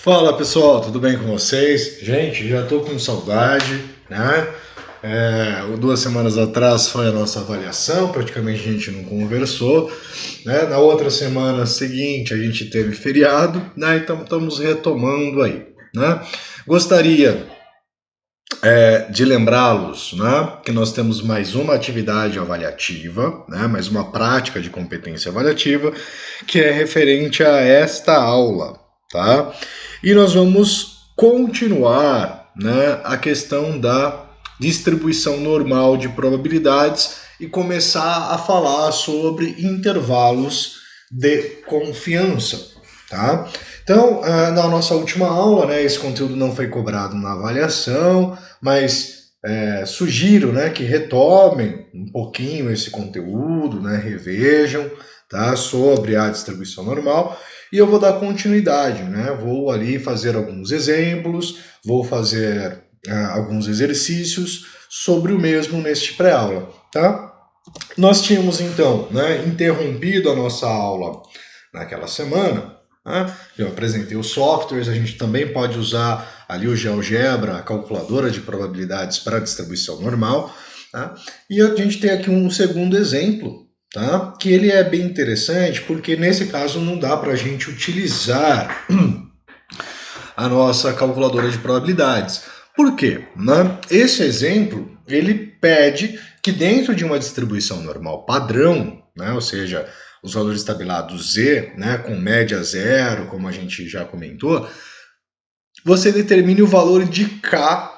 Fala pessoal, tudo bem com vocês? Gente, já tô com saudade, né? 2 semanas atrás foi a nossa avaliação, praticamente a gente não conversou, né? Na outra semana seguinte a gente teve feriado, né? Então estamos retomando aí, né? Gostaria de lembrá-los, né, que nós temos mais uma atividade avaliativa, né, mais uma prática de competência avaliativa, que é referente a esta aula, tá? E nós vamos continuar, né, a questão da distribuição normal de probabilidades e começar a falar sobre intervalos de confiança, tá? Então, na nossa última aula, né, esse conteúdo não foi cobrado na avaliação, mas sugiro, né, que retomem um pouquinho esse conteúdo, né, revejam, tá, sobre a distribuição normal, e eu vou dar continuidade, né, vou ali fazer alguns exemplos, vou fazer alguns exercícios sobre o mesmo neste pré-aula, tá? Nós tínhamos então, né, interrompido a nossa aula naquela semana. Eu apresentei os softwares, a gente também pode usar ali o GeoGebra, a calculadora de probabilidades para distribuição normal. Tá? E a gente tem aqui um segundo exemplo, tá? Que ele é bem interessante, porque nesse caso não dá para a gente utilizar a nossa calculadora de probabilidades. Por quê? Né? Esse exemplo, ele pede que dentro de uma distribuição normal padrão, né, ou seja, os valores tabelados Z, né, com média zero, como a gente já comentou, você determine o valor de K,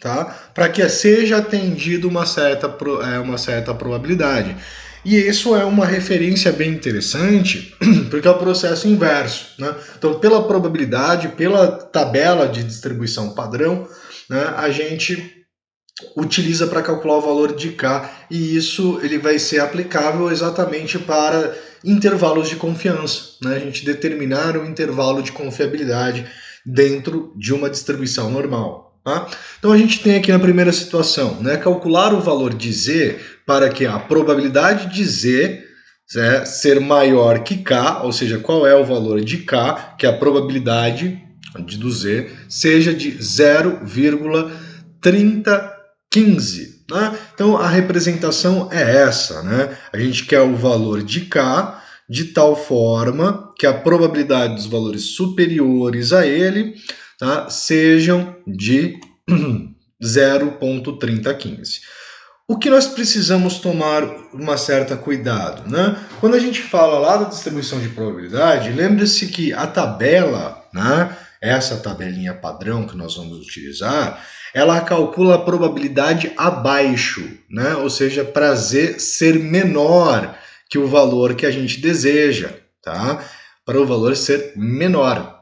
tá, para que seja atendido uma certa probabilidade. E isso é uma referência bem interessante, porque é o processo inverso, né? Então, pela probabilidade, pela tabela de distribuição padrão, né, a gente utiliza para calcular o valor de K, e isso ele vai ser aplicável exatamente para intervalos de confiança, né? A gente determinar o intervalo de confiabilidade dentro de uma distribuição normal. Tá? Então a gente tem aqui na primeira situação, né, calcular o valor de Z para que a probabilidade de Z ser maior que K, ou seja, qual é o valor de K, que a probabilidade do Z seja de 0,3015. Né? Então a representação é essa, né? A gente quer o valor de K de tal forma que a probabilidade dos valores superiores a ele, tá, sejam de 0,3015. O que nós precisamos tomar uma certa cuidado, né? Quando a gente fala lá da distribuição de probabilidade, lembre-se que a tabela, né, essa tabelinha padrão que nós vamos utilizar, ela calcula a probabilidade abaixo, né? Ou seja, para Z ser menor que o valor que a gente deseja, tá? Para o valor ser menor,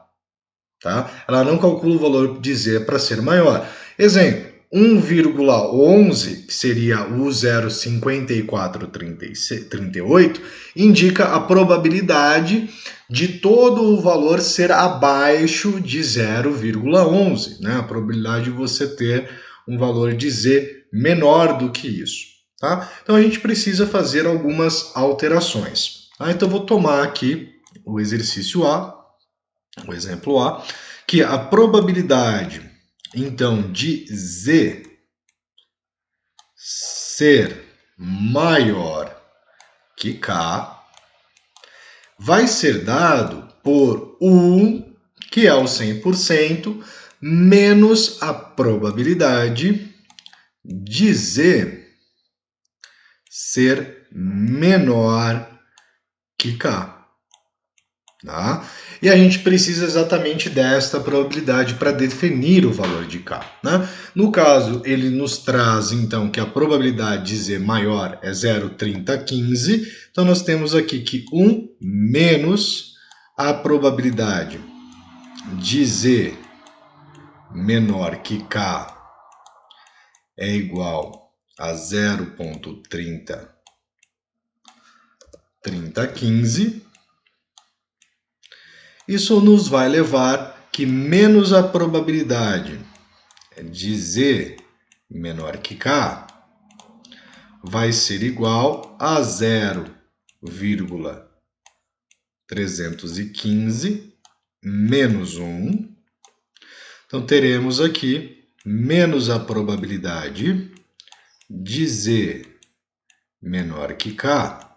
tá? Ela não calcula o valor de Z para ser maior. Exemplo, 1,11, que seria o 0,5438, indica a probabilidade de todo o valor ser abaixo de 0,11, né? A probabilidade de você ter um valor de Z menor do que isso. Tá? Então a gente precisa fazer algumas alterações. Tá? Então eu vou tomar aqui o exercício A, o exemplo A, que a probabilidade então de Z ser maior que K vai ser dado por 1, que é o 100%, menos a probabilidade de Z ser menor que K. Tá? E a gente precisa exatamente desta probabilidade para definir o valor de K. Né? No caso, ele nos traz então que a probabilidade de Z maior é 0,3015. Então nós temos aqui que 1 menos a probabilidade de Z menor que K é igual a 0,3015. Isso nos vai levar que menos a probabilidade de Z menor que K vai ser igual a 0,315 menos 1. Então, teremos aqui menos a probabilidade de Z menor que K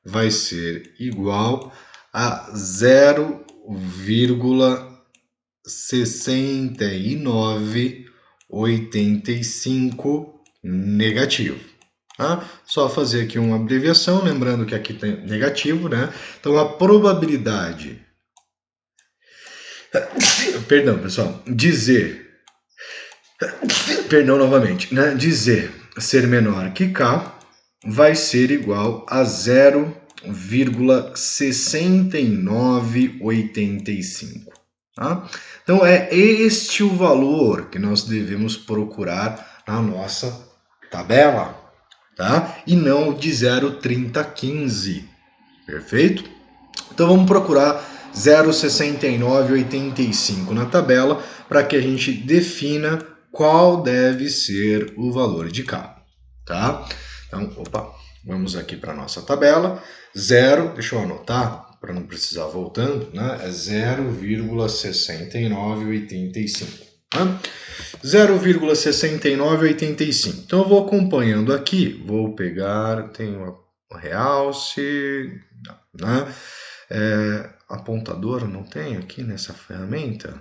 vai ser igual a 0,6985 negativo. Tá? Só fazer aqui uma abreviação, lembrando que aqui tem negativo, né? Então, a probabilidade... Perdão, pessoal. Perdão novamente. Né? De Z ser menor que K vai ser igual a 0,6985. Tá? Então, é este o valor que nós devemos procurar na nossa tabela, tá? E não o de 0,3015, perfeito? Então, vamos procurar 0,6985 na tabela para que a gente defina qual deve ser o valor de K, tá? Então, vamos aqui para a nossa tabela. Deixa eu anotar para não precisar voltando, né? É 0,6985. Tá? 0,6985. Então, eu vou acompanhando aqui. Vou pegar, tem uma realce, né? Apontador não tem aqui nessa ferramenta?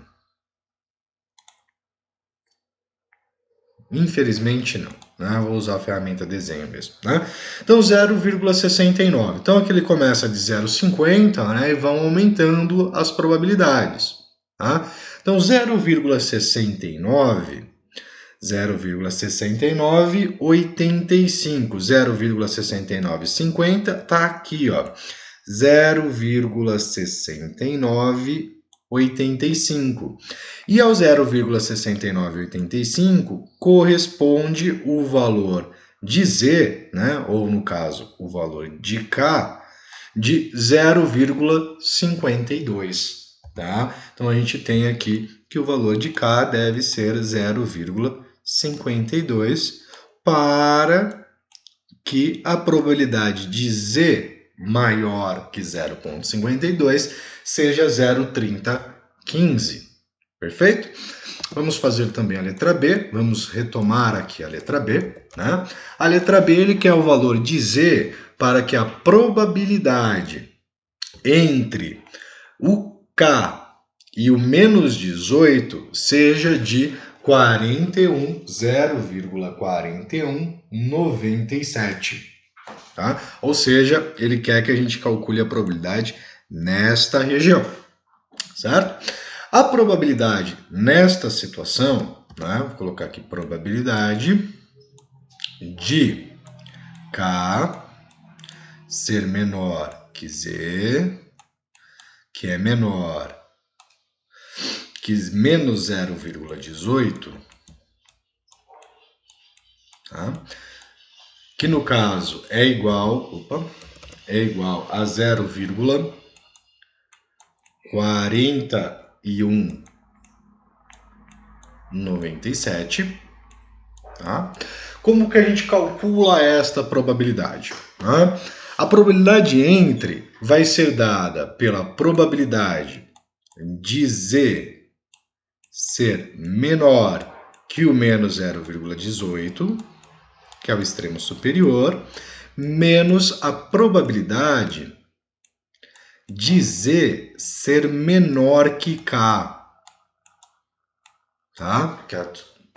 Infelizmente não, né? Vou usar a ferramenta desenho mesmo, né? Então 0,69. Então aqui ele começa de 0,50, né? E vão aumentando as probabilidades, tá? Então 0,69, 0,6985, 0,6950 tá aqui, ó. 0,6985. E ao 0,6985 corresponde o valor de Z, né, ou no caso, o valor de K, de 0,52. Tá? Então a gente tem aqui que o valor de K deve ser 0,52 para que a probabilidade de Z maior que 0,52 seja 0,3015. Perfeito? Vamos fazer também a letra B. Vamos retomar aqui a letra B. Né? A letra B ele quer o valor de Z para que a probabilidade entre o K e o menos 18 seja de 0,4197. Tá? Ou seja, ele quer que a gente calcule a probabilidade nesta região, certo? A probabilidade nesta situação, né? Vou colocar aqui probabilidade de K ser menor que Z, que é menor que menos 0,18, tá? Que no caso é igual a 0,4197. Tá? Como que a gente calcula esta probabilidade? Tá? A probabilidade entre vai ser dada pela probabilidade de Z ser menor que o menos 0,18, que é o extremo superior, menos a probabilidade de Z ser menor que K. Tá?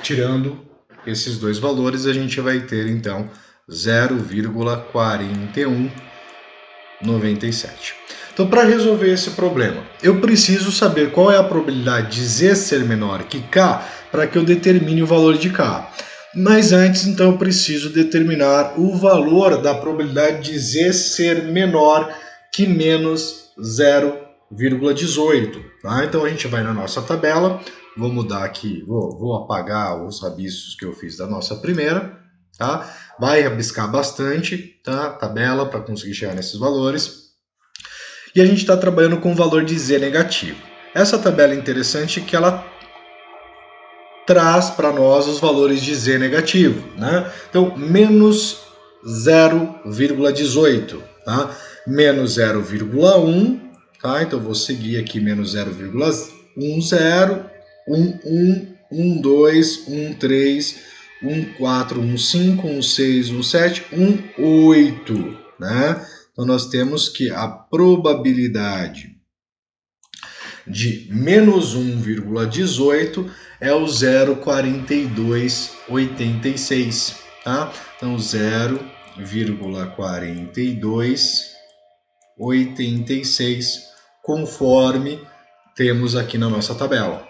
Tirando esses dois valores, a gente vai ter, então, 0,4197. Então, para resolver esse problema, eu preciso saber qual é a probabilidade de Z ser menor que K para que eu determine o valor de K. Mas antes, então, eu preciso determinar o valor da probabilidade de Z ser menor que menos 0,18. Tá? Então, a gente vai na nossa tabela. Vou mudar aqui, vou apagar os rabiscos que eu fiz da nossa primeira. Tá? Vai rabiscar bastante, tá? Tabela para conseguir chegar nesses valores. E a gente está trabalhando com o valor de Z negativo. Essa tabela é interessante que ela traz para nós os valores de Z negativo, né? Então, menos 0,18, tá? Menos 0,1, tá? Então vou seguir aqui menos 0,10, 1, 2, 3, 4, 5, 6, 7, 8, né? Então nós temos que a probabilidade de menos 1,18 é o 0,4286, tá? Então 0,4286, conforme temos aqui na nossa tabela,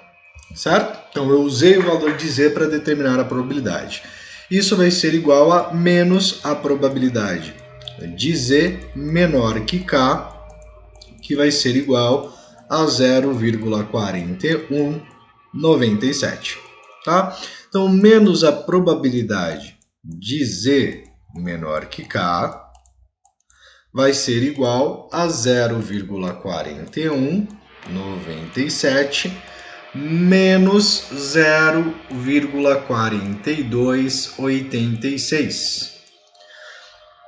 certo? Então eu usei o valor de Z para determinar a probabilidade. Isso vai ser igual a menos a probabilidade de Z menor que K, que vai ser igual a 0,4197, tá? Então, menos a probabilidade de Z menor que K vai ser igual a 0,4197 menos 0,4286.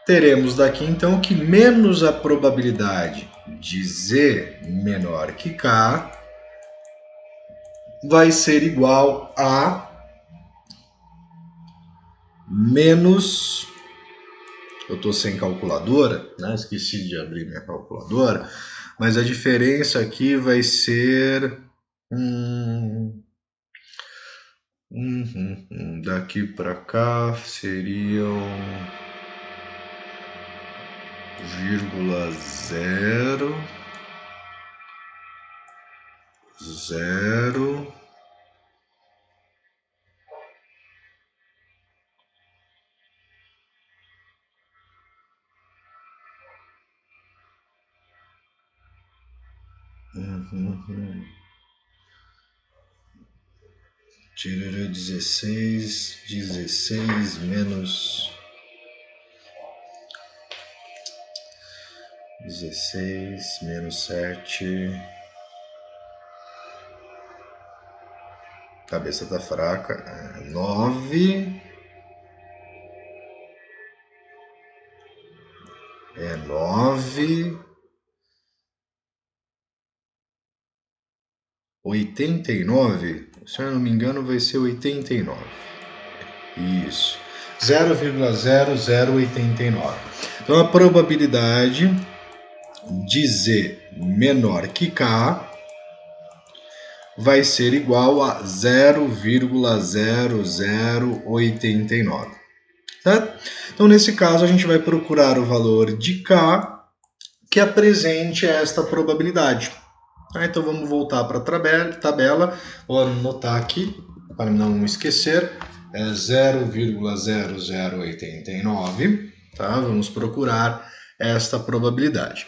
Teremos daqui então que menos a probabilidade de Z menor que K vai ser igual a menos... Eu estou sem calculadora, né? Esqueci de abrir minha calculadora, mas a diferença aqui vai ser... daqui para cá seriam... 0,0 Tirará 16 menos 16 menos 7. Cabeça tá fraca. 9. É 9. 89. Se eu não me engano, vai ser 89. Isso. 0,0089. Então a probabilidade de Z menor que K vai ser igual a 0,0089. Certo? Então, nesse caso, a gente vai procurar o valor de K que apresente esta probabilidade. Então, vamos voltar para a tabela. Vou anotar aqui, para não esquecer, é 0,0089. Tá? Vamos procurar esta probabilidade.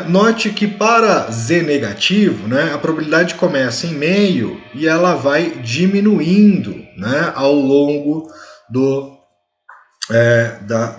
Note que para Z negativo, né, a probabilidade começa em meio e ela vai diminuindo, né, ao longo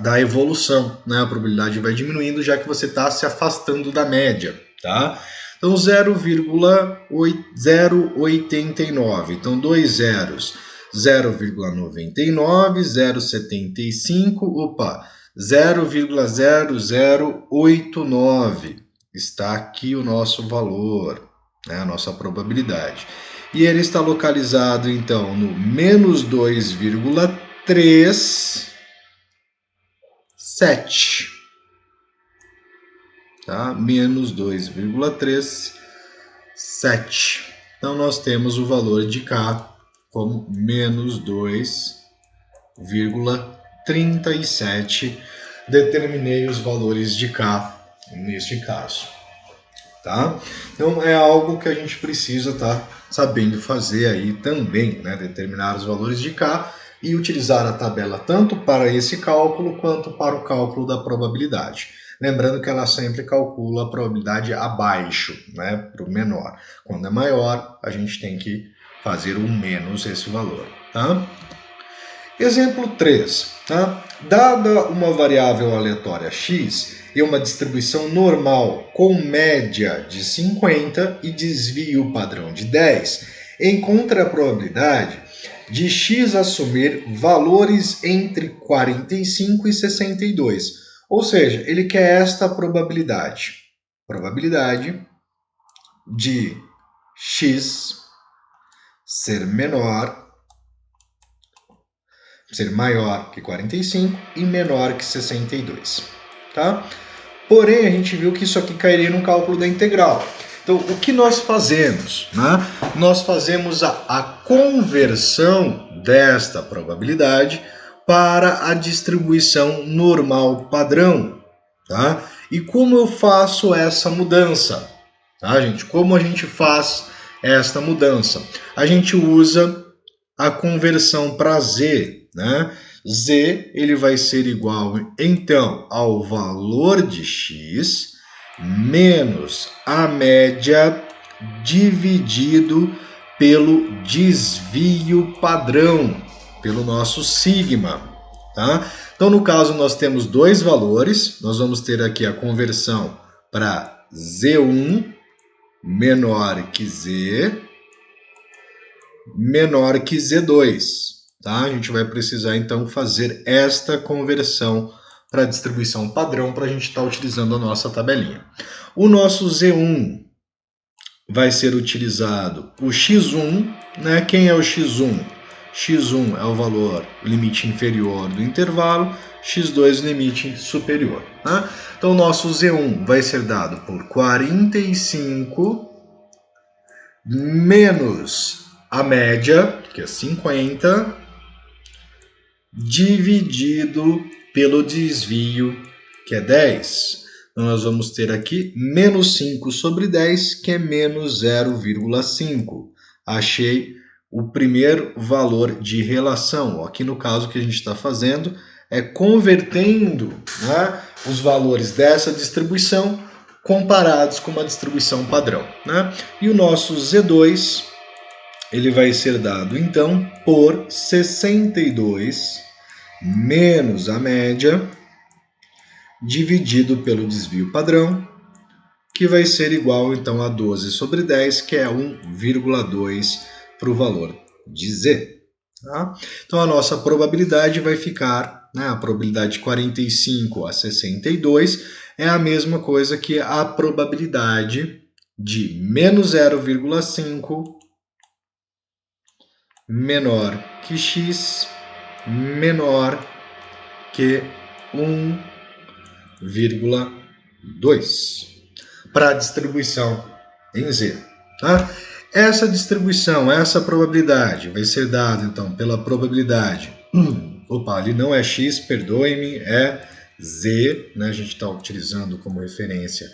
da evolução. Né? A probabilidade vai diminuindo já que você está se afastando da média. Tá? Então 0,089, então dois zeros, 0,99, 0,75, 0,0089. Está aqui o nosso valor, né, a nossa probabilidade. E ele está localizado, então, no menos 2,37. Tá? Menos 2,37. Então, nós temos o valor de K como menos 2,37. Determinei os valores de K neste caso. Tá? Então, é algo que a gente precisa estar sabendo fazer aí também, né? Determinar os valores de K e utilizar a tabela tanto para esse cálculo quanto para o cálculo da probabilidade. Lembrando que ela sempre calcula a probabilidade abaixo, né, para o menor. Quando é maior, a gente tem que fazer o menos esse valor. Tá? Exemplo 3. Tá? Dada uma variável aleatória x e uma distribuição normal com média de 50 e desvio padrão de 10, encontre a probabilidade de x assumir valores entre 45 e 62. Ou seja, ele quer esta probabilidade. Probabilidade de x ser maior que 45 e menor que 62, tá? Porém, a gente viu que isso aqui cairia no cálculo da integral. Então, o que nós fazemos? Né? Nós fazemos a conversão desta probabilidade para a distribuição normal padrão. Tá? E como eu faço essa mudança? Tá, gente? Como a gente faz esta mudança? A gente usa a conversão para z, né? Z ele vai ser igual, então, ao valor de x menos a média dividido pelo desvio padrão, pelo nosso sigma, tá? Então, no caso, nós temos dois valores, nós vamos ter aqui a conversão para Z1 menor que Z, menor que Z2, tá? A gente vai precisar, então, fazer esta conversão para a distribuição padrão para a gente estar utilizando a nossa tabelinha. O nosso Z1 vai ser utilizado o x1, né? Quem é o x1? x1 é o valor, o limite inferior do intervalo, x2 limite superior. Né? Então, o nosso Z1 vai ser dado por 45 menos a média, que é 50, dividido pelo desvio, que é 10. Então, nós vamos ter aqui menos 5 sobre 10, que é menos 0,5. Achei o primeiro valor de relação. Aqui no caso que a gente está fazendo é convertendo, né, os valores dessa distribuição comparados com uma distribuição padrão. Né? E o nosso Z2 ele vai ser dado então por 62 menos a média dividido pelo desvio padrão, que vai ser igual então a 12 sobre 10, que é 1,2 para o valor de Z. Tá? Então a nossa probabilidade vai ficar, né, a probabilidade de 45 a 62 é a mesma coisa que a probabilidade de menos 0,5 menor que x menor que 1,2 para a distribuição em Z. Tá? Essa distribuição, essa probabilidade vai ser dada então pela probabilidade. Opa, ali não é x, perdoe-me, é Z, né? A gente está utilizando como referência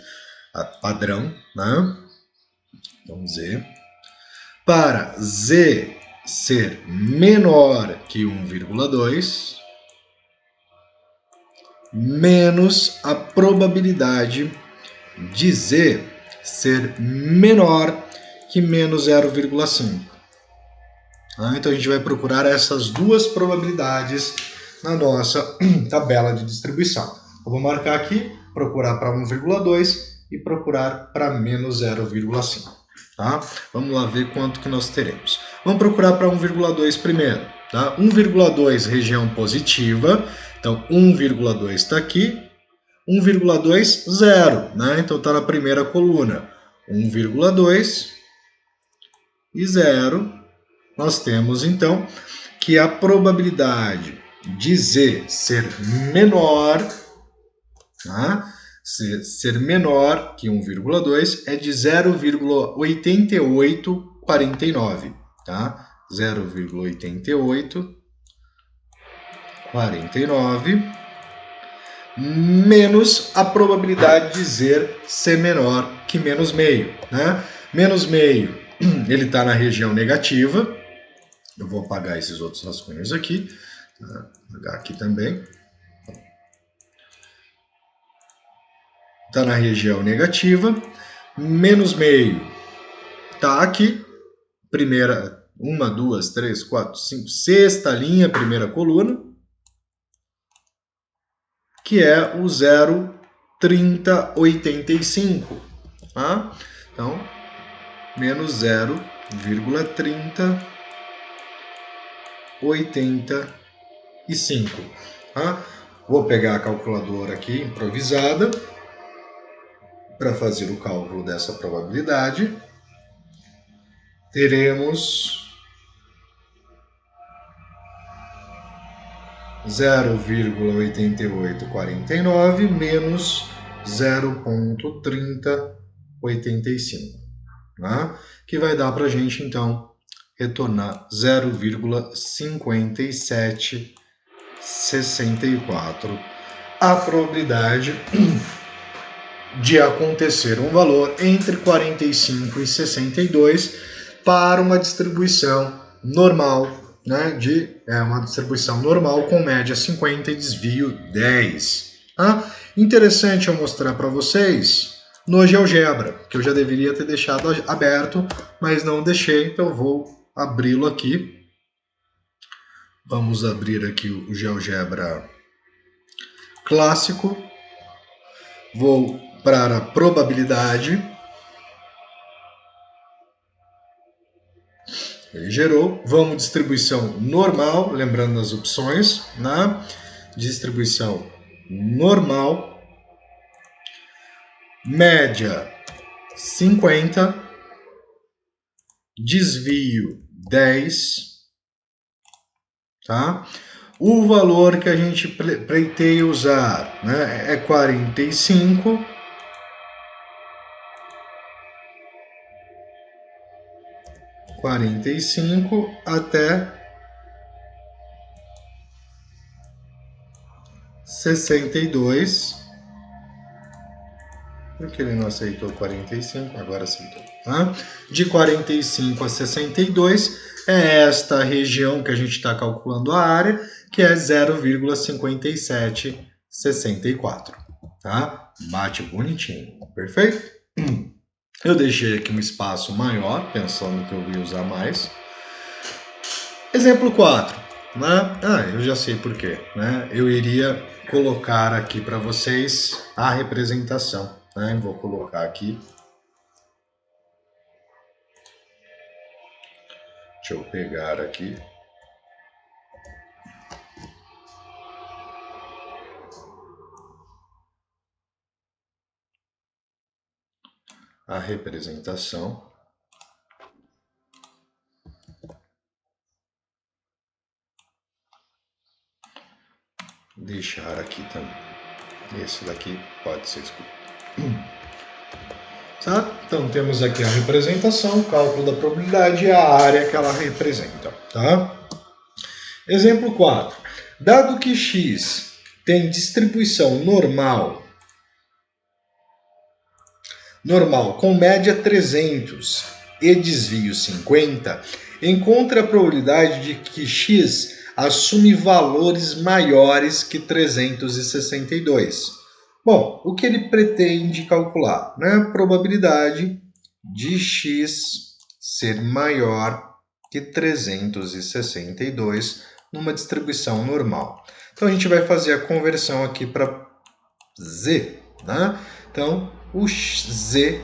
a padrão, né? Então Z. Para Z ser menor que 1,2 menos a probabilidade de Z ser menor que menos 0,5. Então a gente vai procurar essas duas probabilidades na nossa tabela de distribuição. Eu vou marcar aqui, procurar para 1,2 e procurar para menos 0,5. Tá? Vamos lá ver quanto que nós teremos. Vamos procurar para 1,2 primeiro. Tá? 1,2 região positiva, então 1,2 está aqui, 1,2, 0, né? Então está na primeira coluna. 1,2 e 0. Nós temos então que a probabilidade de Z ser menor, tá? Ser menor que 1,2 é de 0,8849, tá? 0,8849 menos a probabilidade de Z ser menor que menos meio, né? Menos meio, ele está na região negativa. Eu vou apagar esses outros rascunhos aqui, tá? Apagar aqui também. Está na região negativa, menos meio está aqui, primeira, 1, 2, 3, 4, 5, sexta linha, primeira coluna, que é o 0,3085, tá? Então, menos 0,3085, tá? Vou pegar a calculadora aqui, improvisada, para fazer o cálculo dessa probabilidade. teremos 0,8849 menos 0,3085, tá? Que vai dar para a gente, então, retornar 0,5764. A probabilidade de acontecer um valor entre 45 e 62 para uma distribuição normal, né, uma distribuição normal com média 50 e desvio 10. Tá? Interessante eu mostrar para vocês no GeoGebra, que eu já deveria ter deixado aberto, mas não deixei, então eu vou abri-lo aqui. Vamos abrir aqui o GeoGebra clássico. Vou para a probabilidade. Ele gerou. Vamos distribuição normal, lembrando as opções, né? Distribuição normal, média 50, desvio 10, tá? O valor que a gente pleiteia usar, né, é 45. Até 62. Por que ele não aceitou 45? Agora aceitou. Tá? De 45 a 62 é esta região que a gente está calculando a área, que é 0,5764. Tá? Bate bonitinho. Perfeito? Eu deixei aqui um espaço maior, pensando que eu ia usar mais. Exemplo 4. Né? Eu já sei por quê. Né? Eu iria colocar aqui para vocês a representação. Né? Vou colocar aqui. Deixa eu pegar aqui. A representação. Deixar aqui também. Esse daqui pode ser excluído. Tá? Então temos aqui a representação, o cálculo da probabilidade e a área que ela representa. Tá? Exemplo 4. Dado que x tem distribuição normal com média 300 e desvio 50, encontra a probabilidade de que x assume valores maiores que 362. Bom, o que ele pretende calcular? Né? Probabilidade de x ser maior que 362 numa distribuição normal. Então a gente vai fazer a conversão aqui para z. Né? Então o z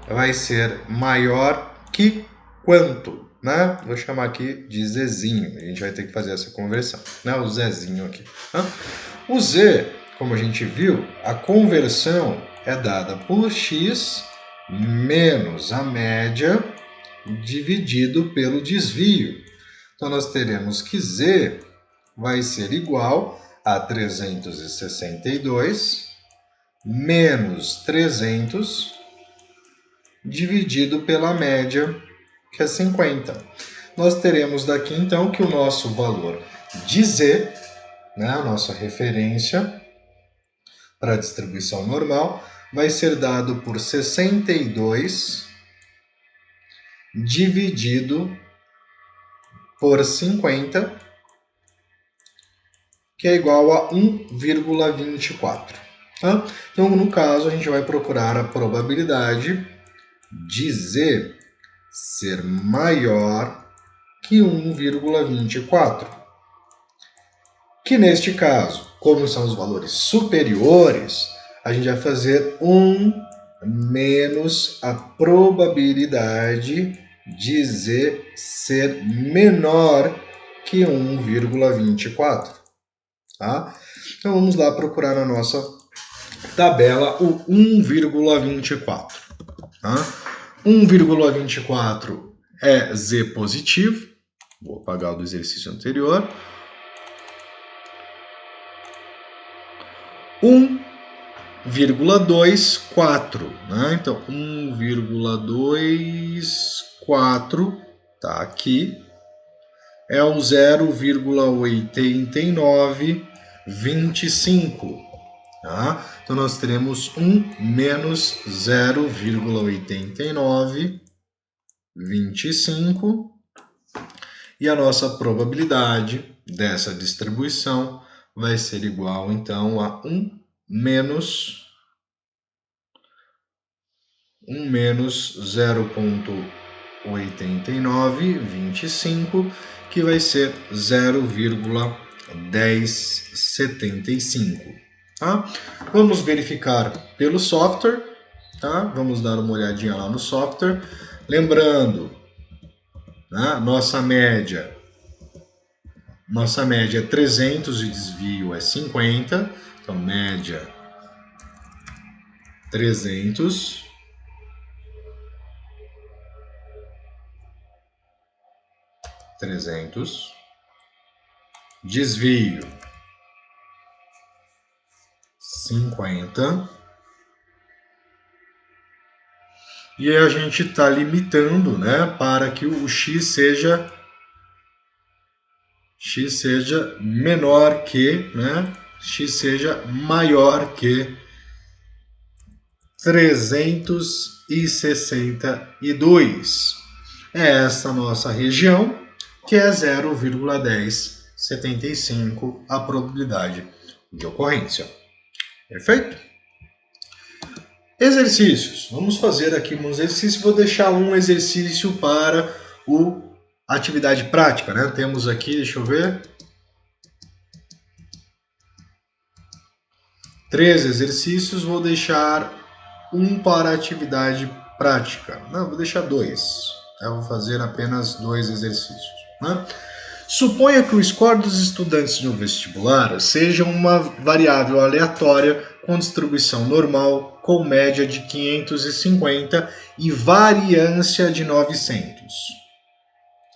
vai ser maior que quanto? Né? Vou chamar aqui de zzinho. A gente vai ter que fazer essa conversão. Né? O zzinho aqui. Tá? O z, como a gente viu, a conversão é dada por x menos a média dividido pelo desvio. Então nós teremos que z vai ser igual a 362 menos 300 dividido pela média, que é 50. Nós teremos daqui, então, que o nosso valor de z, né, a nossa referência para a distribuição normal, vai ser dado por 62 dividido por 50, que é igual a 1,24. Tá? Então, no caso, a gente vai procurar a probabilidade de z ser maior que 1,24. Que neste caso, como são os valores superiores, a gente vai fazer 1 menos a probabilidade de z ser menor que 1,24. Tá? Então vamos lá procurar na nossa tabela o 1,24. Tá? 1,24 é z positivo. Vou apagar o do exercício anterior. 1,24, né? Então, 1,24 tá aqui. É o 0,8925. Tá? Então, nós teremos 1 menos 0,8925. E a nossa probabilidade dessa distribuição vai ser igual, então, a 1 menos 0,8925, que vai ser 0,1075. Tá? Vamos verificar pelo software. Tá? Vamos dar uma olhadinha lá no software. Lembrando, né, nossa média é 300 e desvio é 50. Então, média 300. Desvio 50. E a gente está limitando, né, para que o x seja menor que, né, x seja maior que 362. É essa nossa região, que é 0,1075 a probabilidade de ocorrência. Perfeito? Exercícios. Vamos fazer aqui um exercício. Vou deixar um exercício para a atividade prática, né? Temos aqui, deixa eu ver, 3 exercícios. Vou deixar um para a atividade prática. Não, vou deixar 2. Eu vou fazer apenas 2 exercícios, né? Suponha que o score dos estudantes no vestibular seja uma variável aleatória com distribuição normal, com média de 550 e variância de 900.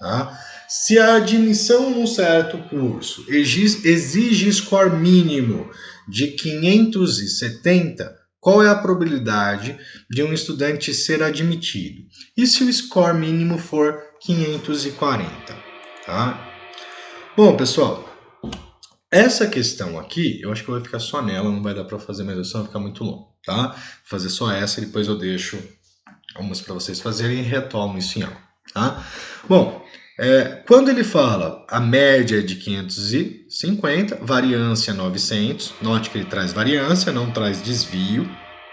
Tá? Se a admissão num certo curso exige score mínimo de 570, qual é a probabilidade de um estudante ser admitido? E se o score mínimo for 540? Tá? Bom, pessoal, essa questão aqui, eu acho que eu vou ficar só nela, não vai dar para fazer mais opção, vai ficar muito longo, tá? Vou fazer só essa e depois eu deixo algumas para vocês fazerem e retomo isso em aula, tá? Bom, quando ele fala a média é de 550, variância 900, note que ele traz variância, não traz desvio,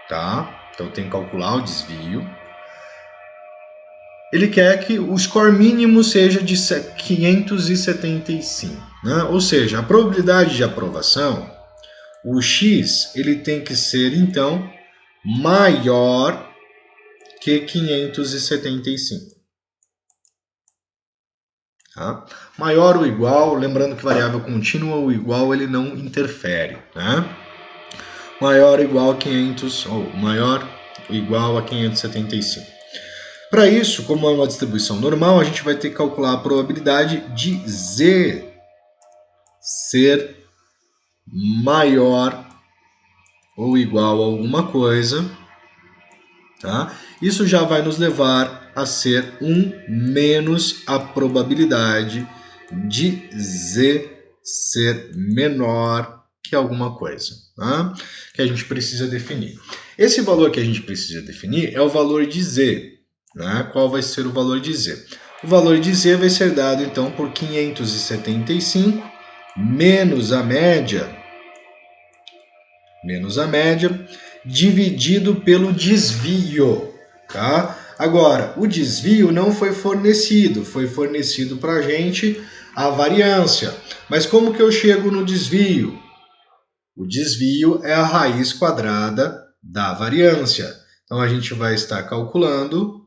tá? Então tem que calcular o desvio. Ele quer que o score mínimo seja de 575, né? Ou seja, a probabilidade de aprovação, o x, ele tem que ser, então, maior que 575. Tá? Maior ou igual, lembrando que variável contínua ou igual ele não interfere, né? Maior ou igual a 500, ou maior ou igual a 575. Para isso, como é uma distribuição normal, a gente vai ter que calcular a probabilidade de z ser maior ou igual a alguma coisa. Tá? Isso já vai nos levar a ser 1 menos a probabilidade de z ser menor que alguma coisa, tá? Que a gente precisa definir. Esse valor que a gente precisa definir é o valor de z. Né? Qual vai ser o valor de z? O valor de z vai ser dado, então, por 575 menos a média, dividido pelo desvio. Tá? Agora, o desvio não foi fornecido para a gente a variância. Mas como que eu chego no desvio? O desvio é a raiz quadrada da variância. Então, a gente vai estar calculando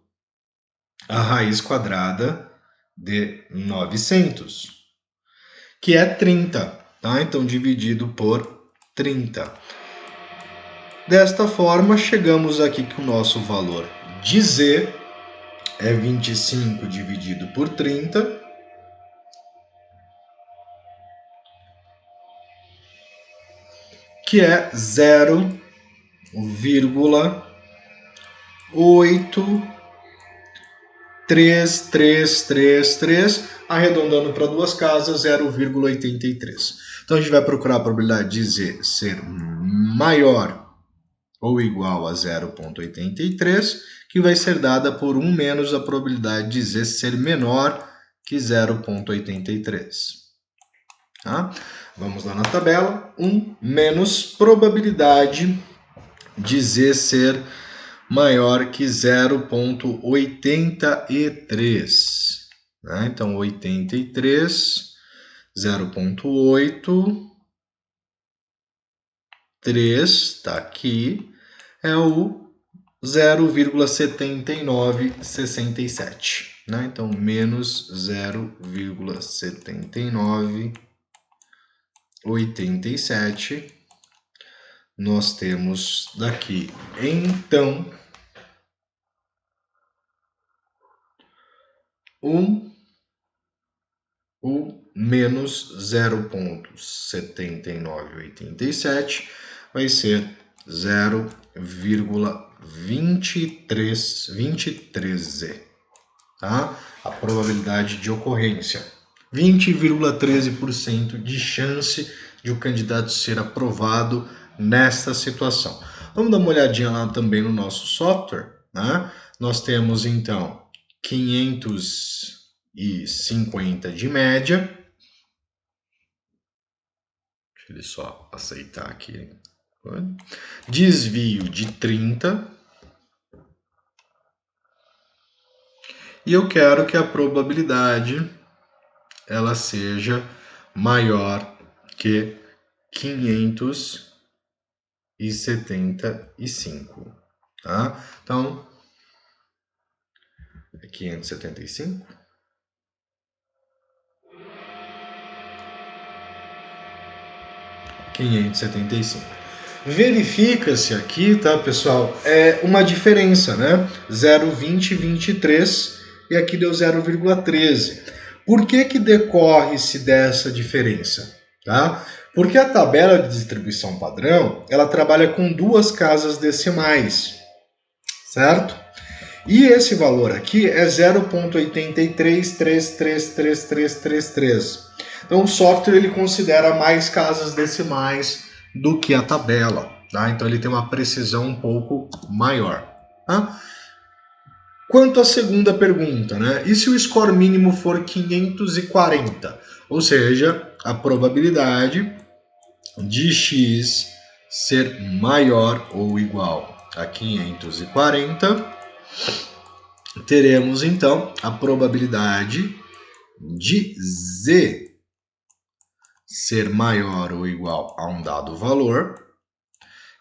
a raiz quadrada de 900, que é 30, tá? Então, dividido por 30. Desta forma, chegamos aqui com o nosso valor de z é 25 dividido por 30, que é 0,8333, arredondando para duas casas, 0,83. Então a gente vai procurar a probabilidade de Z ser maior ou igual a 0,83, que vai ser dada por 1 menos a probabilidade de Z ser menor que 0,83. Tá? Vamos lá na tabela. 1 menos probabilidade de Z ser maior que 0,83. Né? Então, 83, 0,8, 3, está aqui, é o 0,7967. Né? Então, menos 0,7987. Nós temos daqui, então, o menos 0,7987 vai ser 0,23Z, tá? A probabilidade de ocorrência, 20,13% de chance de o candidato ser aprovado nesta situação. Vamos dar uma olhadinha lá também no nosso software, né? Nós temos então 550 de média. Deixa ele só aceitar aqui. Desvio de 30. E eu quero que a probabilidade ela seja maior que 575, tá? Então, é 575? Verifica-se aqui, tá, pessoal, é uma diferença, né? 0,20, 23 e aqui deu 0,13. Por que decorre-se dessa diferença? Tá? Porque a tabela de distribuição padrão, ela trabalha com duas casas decimais, certo? E esse valor aqui é 0,83333333. Então o software ele considera mais casas decimais do que a tabela, tá? Então ele tem uma precisão um pouco maior, tá? Quanto à segunda pergunta, né? E se o score mínimo for 540? Ou seja, a probabilidade de x ser maior ou igual a 540, teremos então a probabilidade de z ser maior ou igual a um dado valor,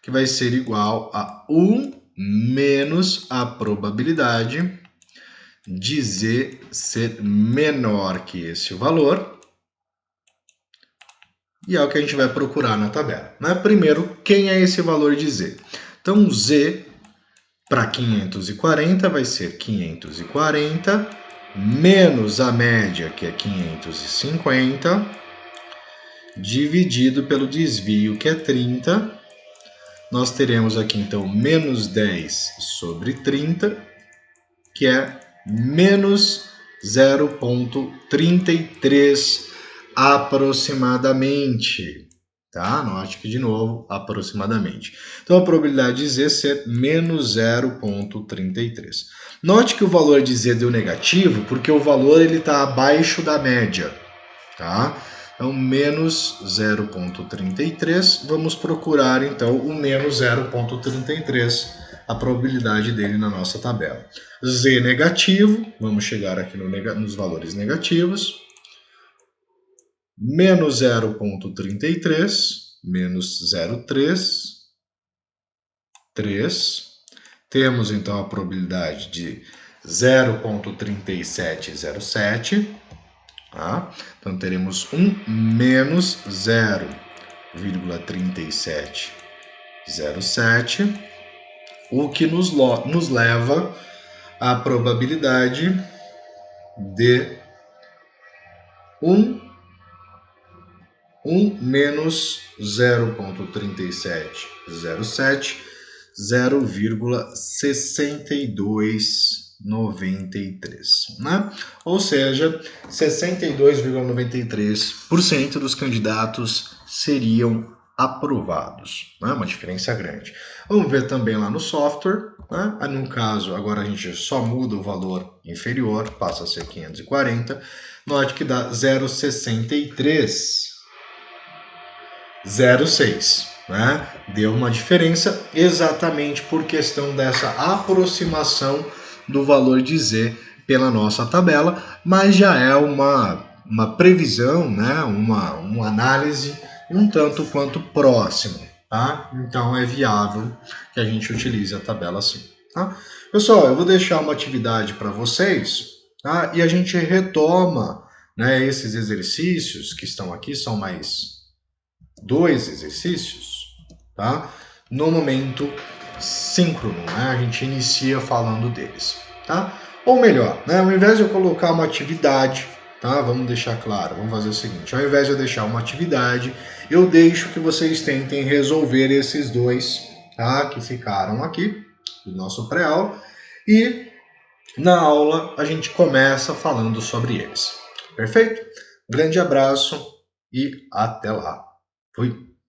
que vai ser igual a 1 menos a probabilidade de z ser menor que esse valor. E é o que a gente vai procurar na tabela, né? Primeiro, quem é esse valor de z? Então, z para 540 vai ser 540 menos a média, que é 550, dividido pelo desvio, que é 30. Nós teremos aqui, então, menos 10 sobre 30, que é menos 0,33 aproximadamente. Tá? Anote aqui de novo, aproximadamente. Então, a probabilidade de Z ser menos 0,33. Note que o valor de Z deu negativo, porque o valor está abaixo da média. Tá? Então, menos 0,33. Vamos procurar, então, o menos 0,33, a probabilidade dele na nossa tabela. Z negativo, vamos chegar aqui nos valores negativos. Menos 0,33, menos 0,3. Temos, então, a probabilidade de 0,3707. Tá? Então, teremos 1 menos 0,3707, o que nos leva a probabilidade de 1 menos 0,3707, 0,6293, né? Ou seja, 62,93% dos candidatos seriam aprovados, né? Uma diferença grande. Vamos ver também lá no software, né? No caso, agora a gente só muda o valor inferior, passa a ser 540. Note que dá 0,6306, né? Deu uma diferença exatamente por questão dessa aproximação do valor de Z pela nossa tabela, mas já é uma previsão, né? Uma análise um tanto quanto próximo, tá? Então é viável que a gente utilize a tabela assim, tá? Pessoal, eu vou deixar uma atividade para vocês, tá? E a gente retoma, né, esses exercícios que estão aqui, são mais 2 exercícios, tá? No momento síncrono, né? A gente inicia falando deles, tá? Ou melhor, né? Ao invés de eu colocar uma atividade, tá? Vamos deixar claro, vamos fazer o seguinte: ao invés de eu deixar uma atividade, eu deixo que vocês tentem resolver esses dois, tá? Que ficaram aqui do nosso pré-aula, e na aula a gente começa falando sobre eles. Perfeito? Grande abraço e até lá. Fui!